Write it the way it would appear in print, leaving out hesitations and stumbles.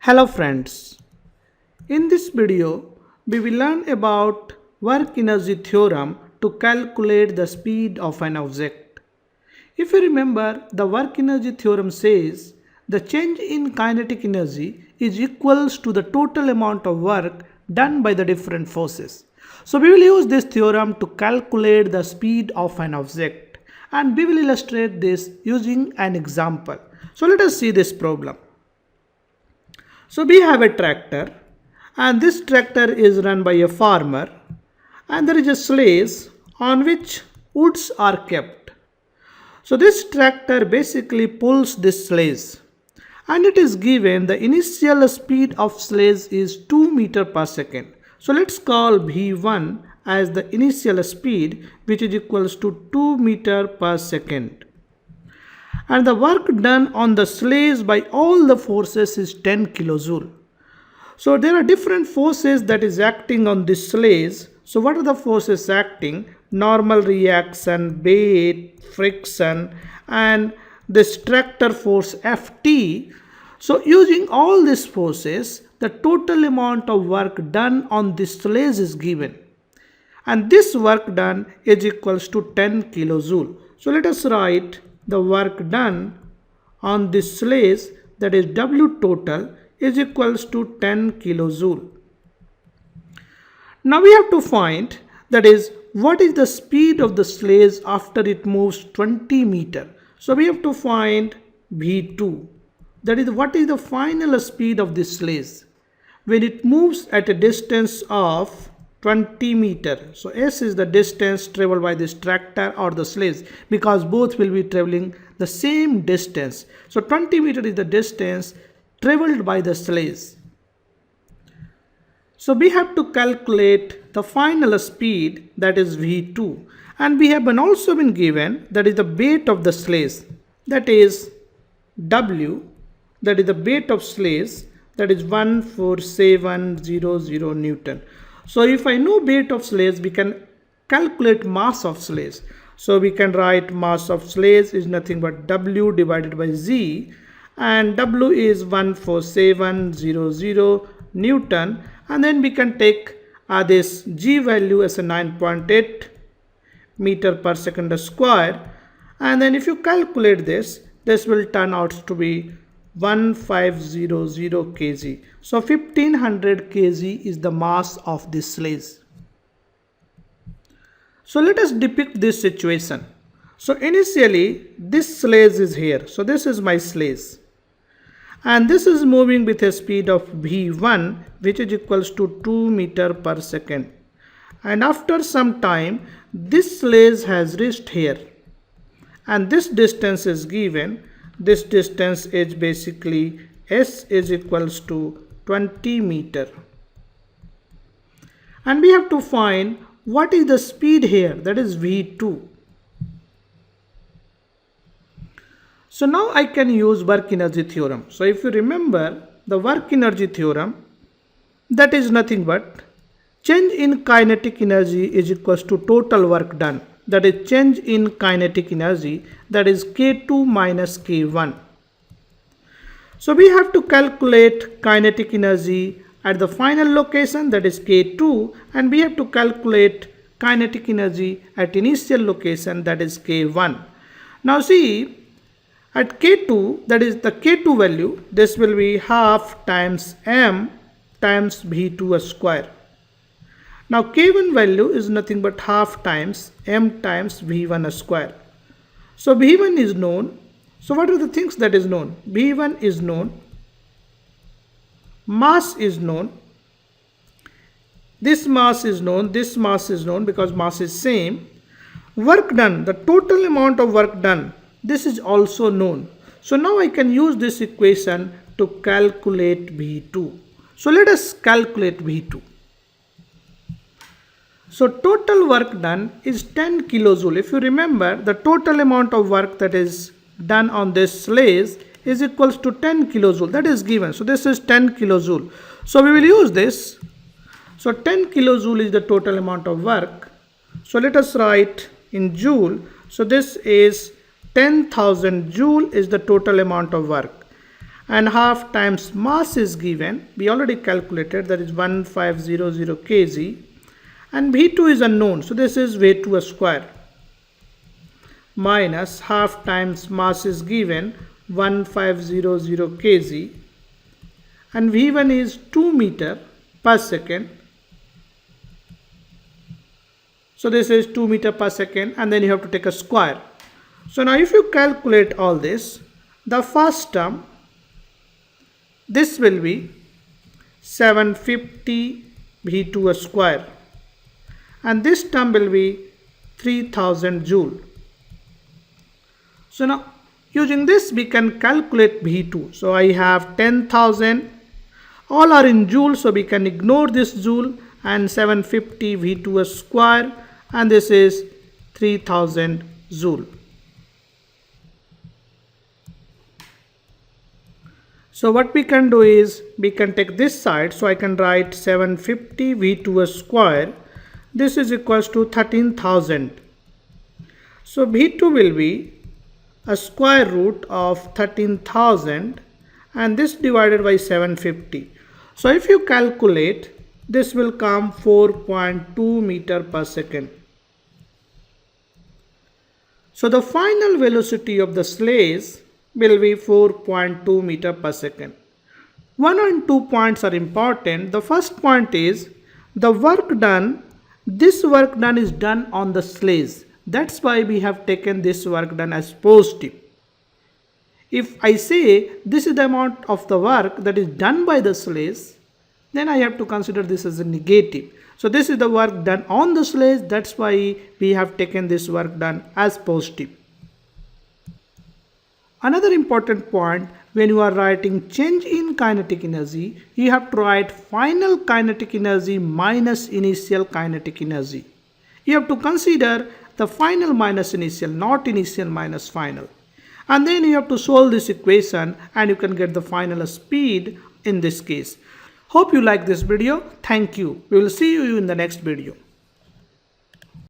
Hello friends, in this video we will learn about work energy theorem to calculate the speed of an object. If you remember, the work energy theorem says the change in kinetic energy is equals to the total amount of work done by the different forces. So we will use this theorem to calculate the speed of an object, and we will illustrate this using an example. So let us see this problem. So we have a tractor, and this tractor is run by a farmer, and there is a sledge on which woods are kept. So this tractor basically pulls this sledge, and it is given the initial speed of sledge is 2 meter per second. So let's call V1 as the initial speed, which is equals to 2 meter per second. And the work done on the sledge by all the forces is 10 kilojoule. So there are different forces that is acting on this sledge. So what are the forces acting? Normal reaction, weight, friction, and this tractor force Ft. So using all these forces, the total amount of work done on this sledge is given. And this work done is equals to 10 kilojoule. So let us write the work done on this sledge, that is W total, is equals to 10 kilojoule. Now we have to find, that is, what is the speed of the sledge after it moves 20 meter. So we have to find V2, that is, what is the final speed of this sledge when it moves at a distance of 20 meter. So S is the distance traveled by this tractor or the sledge, because both will be traveling the same distance. So 20 meter is the distance traveled by the sledge. So we have to calculate the final speed, that is V2, and we have also been given, that is the weight of the sledge, that is W, that is the weight of sledge, that is 14700 Newton. So if I know weight of sledge, we can calculate mass of sledge. So we can write mass of sledge is nothing but W divided by Z, and W is 14700 Newton, and then we can take this G value as a 9.8 meter per second square, and then if you calculate this will turn out to be 1500 kg. So 1500 kg is the mass of this sledge. So let us depict this situation. So initially this sledge is here. So this is my sledge, and this is moving with a speed of V1, which is equals to 2 meter per second. And after some time, this sledge has reached here, and this distance is given. This distance is basically S is equals to 20 meter. And we have to find what is the speed here, that is V2. So now I can use work energy theorem. So if you remember the work energy theorem, that is nothing but change in kinetic energy is equals to total work done. That is change in kinetic energy, that is K2 minus K1. So we have to calculate kinetic energy at the final location, that is K2, and we have to calculate kinetic energy at initial location, that is K1. Now see, at K2, that is the K2 value, this will be half times M times V2 square. Now K1 value is nothing but half times M times V1 square. So V1 is known. So what are the things that is known? V1 is known. Mass is known. This mass is known. This mass is known because mass is same. Work done, the total amount of work done, this is also known. So now I can use this equation to calculate V2. So let us calculate V2. So total work done is 10 kilojoule. If you remember, the total amount of work that is done on this sledge is equals to 10 kilojoule. That is given. So this is 10 kilojoule. So we will use this. So 10 kilojoule is the total amount of work. So let us write in joule. So this is 10,000 joule is the total amount of work. and half times mass is given. We already calculated, that is 1500 kg, and V2 is unknown, so this is V2 square minus half times mass is given 1500 kg, and V1 is 2 meter per second. So this is 2 meter per second, and then you have to take a square. So now if you calculate all this, the first term, this will be 750 V2 square, and this term will be 3000 joule. So now using this we can calculate V2. So I have 10,000, all are in joule, so we can ignore this joule, and 750 V2 square, and this is 3000 joule. So what we can do is, we can take this side, so I can write 750 V2 square, this is equals to 13,000. So V2 will be a square root of 13,000, and this divided by 750. So if you calculate, this will come 4.2 meter per second. So the final velocity of the sledge will be 4.2 meter per second. 1 and 2 points are important. The first point is the work done, this work done is done on the sledge. That's why we have taken this work done as positive. If I say this is the amount of the work that is done by the sledge, then I have to consider this as a negative. So this is the work done on the sledge, that's why we have taken this work done as positive. Another important point, when you are writing change in kinetic energy, you have to write final kinetic energy minus initial kinetic energy. You have to consider the final minus initial, not initial minus final. And then you have to solve this equation, and you can get the final speed in this case. Hope you like this video. Thank you. We will see you in the next video.